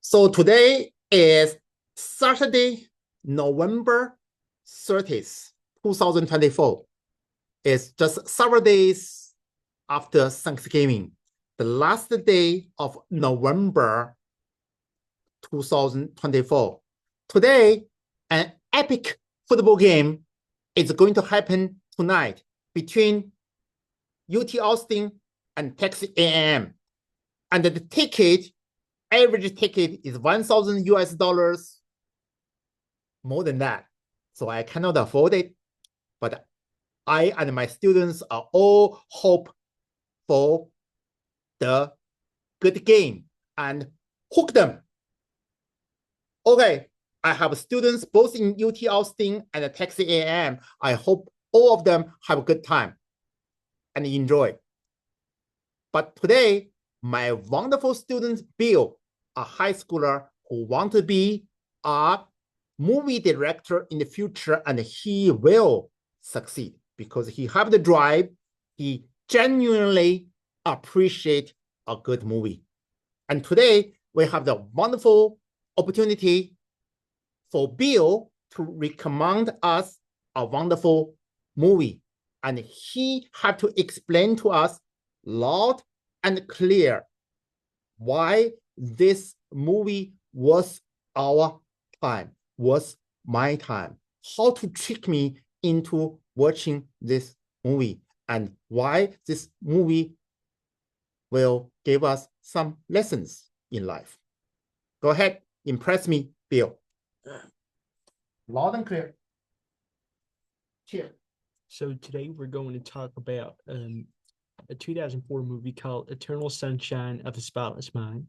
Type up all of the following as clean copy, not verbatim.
So today is Saturday, November 30th, 2024. It's just several days after Thanksgiving, the last day of November 2024. Today, an epic football game is going to happen tonight between UT Austin and Texas A&M. And the average ticket is 1,000 US dollars, more than that. So I cannot afford it, but I and my students are all hope for the good game and hook them. Okay, I have students both in UT Austin and Texas A&M. I hope all of them have a good time and enjoy. But today, my wonderful student, Bill, a high schooler who wants to be a movie director in the future, and he will succeed because he has the drive. He genuinely appreciates a good movie. And today, we have the wonderful opportunity for Bill to recommend us a wonderful movie. And he had to explain to us loud and clear why this movie was our time, was my time, how to trick me into watching this movie, and why this movie will give us some lessons in life. Go ahead, impress me, Bill. Loud and clear. Cheers. So today we're going to talk about a 2004 movie called Eternal Sunshine of the Spotless Mind.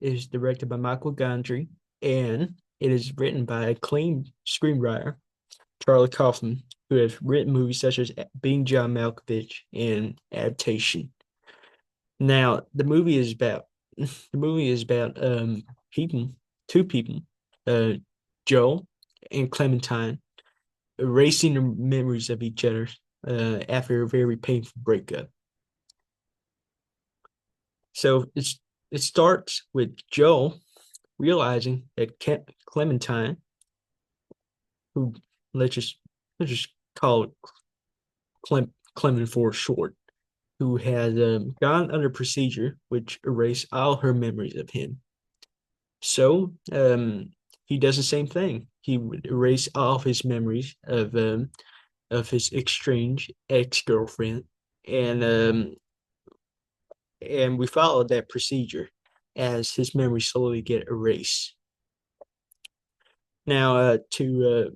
It is directed by Michael Gondry, and it is written by acclaimed screenwriter Charlie Kaufman, who has written movies such as Being John Malkovich and Adaptation. Now, the movie is about two people, Joel and Clementine, erasing the memories of each other after a very painful breakup. So it starts with Joel realizing that Clementine, who let's just call it Clement for short, who has gone under procedure which erased all her memories of him. So he does the same thing. He would erase all of his memories of his estranged ex-girlfriend, and we followed that procedure as his memories slowly get erased. Now, to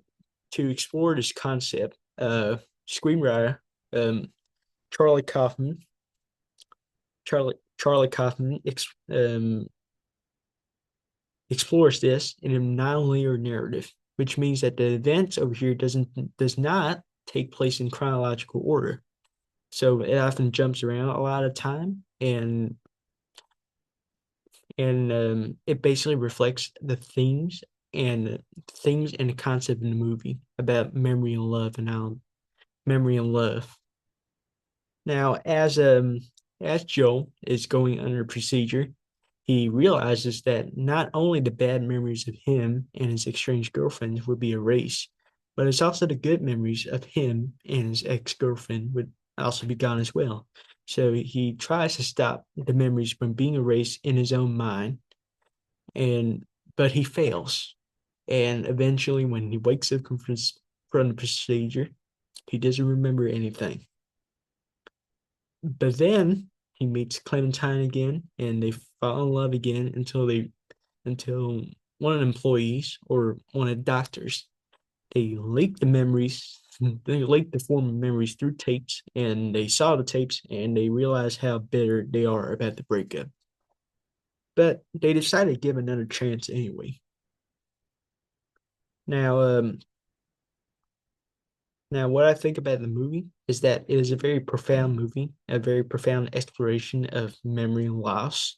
explore this concept, screenwriter Charlie Kaufman explores this in a nonlinear narrative, which means that the events over here does not take place in chronological order. So it often jumps around a lot of time, and it basically reflects the themes and the concept in the movie about memory and love and how memory and love. Now, as Joe is going under procedure, he realizes that not only the bad memories of him and his estranged girlfriend would be erased, but it's also the good memories of him and his ex-girlfriend would also be gone as well. So he tries to stop the memories from being erased in his own mind, but he fails. And eventually, when he wakes up from the procedure, he doesn't remember anything. But then he meets Clementine again, and they fall in love again until one of the employees or one of the doctors, they leak the memories. They leak the former memories through tapes, and they saw the tapes, and they realize how bitter they are about the breakup. But they decided to give another chance anyway. Now, what I think about the movie is that it is a very profound movie, a very profound exploration of memory and loss,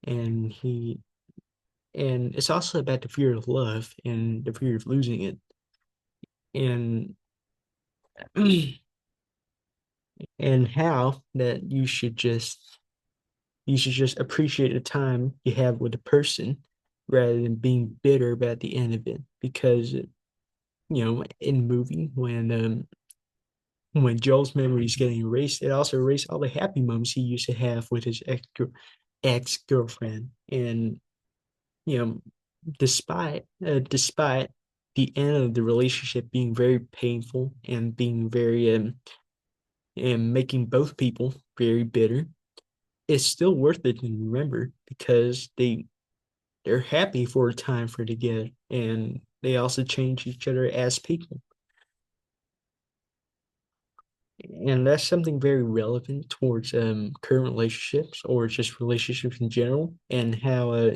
and it's also about the fear of love and the fear of losing it, and and how that you should just appreciate the time you have with a person rather than being bitter about the end of it. Because in the movie, when Joel's memory is getting erased, it also erased all the happy moments he used to have with his ex girlfriend. And you know, despite the end of the relationship being very painful and being very and making both people very bitter, it's still worth it to remember because they're happy for a time for together, and they also change each other as people. And that's something very relevant towards current relationships or just relationships in general, and how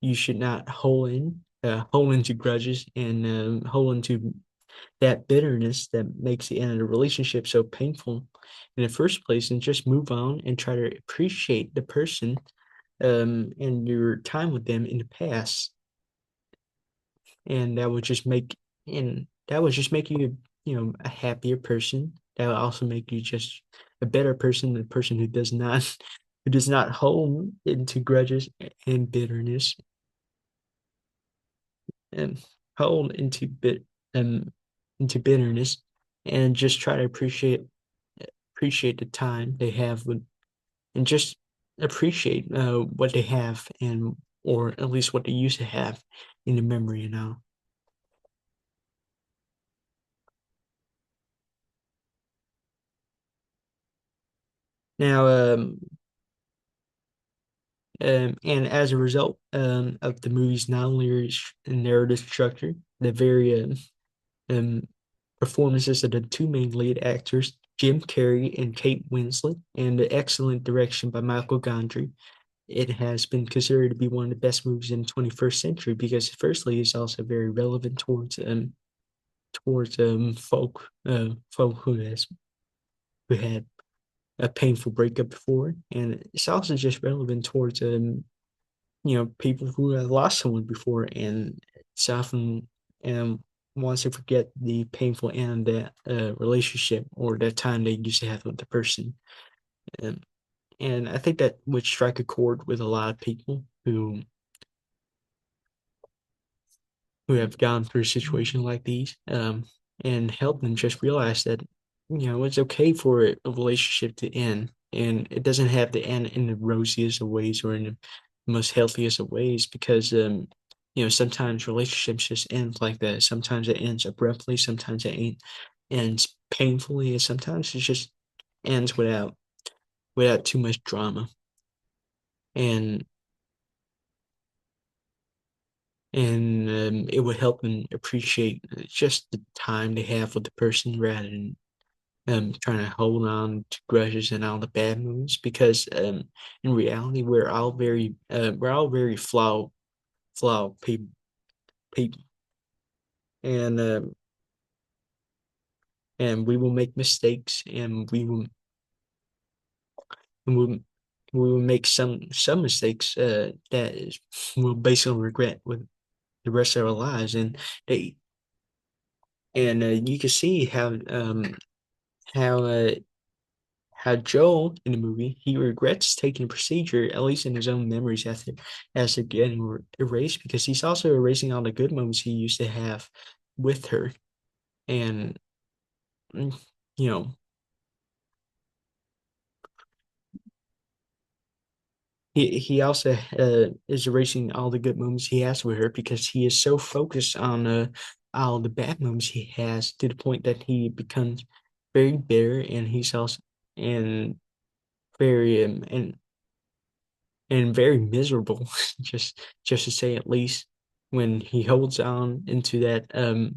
you should not hold into grudges and hold into that bitterness that makes the end of the relationship so painful in the first place, and just move on and try to appreciate the person and your time with them in the past. And that would just make you a happier person. That would also make you just a better person, a person who does not hold into grudges and bitterness, and hold um into bitterness, and just try to appreciate the time they have with, and just appreciate what they have, and or at least what they used to have in the memory now. Now, and as a result of the movie's non-linear narrative structure, the very um, performances of the two main lead actors, Jim Carrey and Kate Winslet, and the excellent direction by Michael Gondry, it has been considered to be one of the best movies in the 21st century because, firstly, it's also very relevant towards folk who had a painful breakup before, and it's also just relevant towards people who have lost someone before, and it's often wants to forget the painful end of that relationship or that time they used to have with the person. And I think that would strike a chord with a lot of people who have gone through a situation like these, and help them just realize that it's okay for a relationship to end, and it doesn't have to end in the rosiest of ways or in the most healthiest of ways, because sometimes relationships just end like that. Sometimes it ends abruptly, sometimes it ends painfully, and sometimes it just ends without too much drama. And it would help them appreciate just the time they have with the person rather than trying to hold on to grudges and all the bad moods, because in reality we're all very flawed people, and we will make mistakes, and and we will, we will make some mistakes that we'll basically regret with the rest of our lives. And they and you can see how uh, how Joel in the movie, he regrets taking a procedure, at least in his own memories, as they're getting erased, because he's also erasing all the good moments he used to have with her. And mm, you know he also is erasing all the good moments he has with her, because he is so focused on all the bad moments he has, to the point that he becomes very bitter, and he's also and very and very miserable, just to say at least, when he holds on into the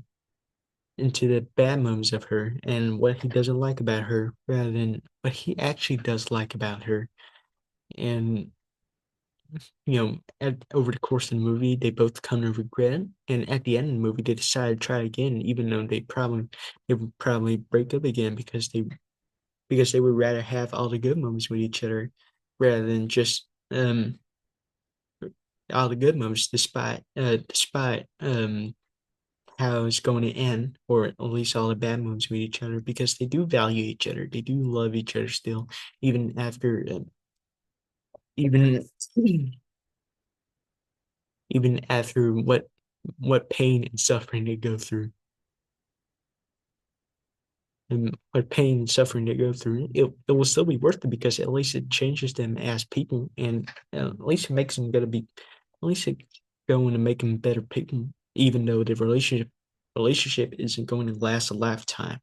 bad moments of her and what he doesn't like about her, rather than what he actually does like about her. And over the course of the movie, they both come to regret, and at the end of the movie, they decide to try again, even though they would probably break up again, because they would rather have all the good moments with each other rather than just all the good moments, despite how it's going to end, or at least all the bad moments with each other, because they do value each other, they do love each other still, even after even even after what pain and suffering they go through. And what pain and suffering they go through, it will still be worth it because at least it changes them as people, and at least it makes them gonna be, at least it's going to make them better people, even though the relationship isn't going to last a lifetime.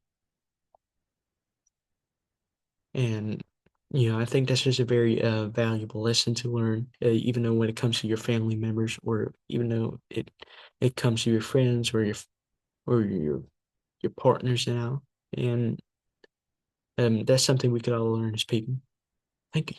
And I think that's just a very valuable lesson to learn, even though when it comes to your family members, or even though it comes to your friends or your partners now. And that's something we could all learn as people. Thank you.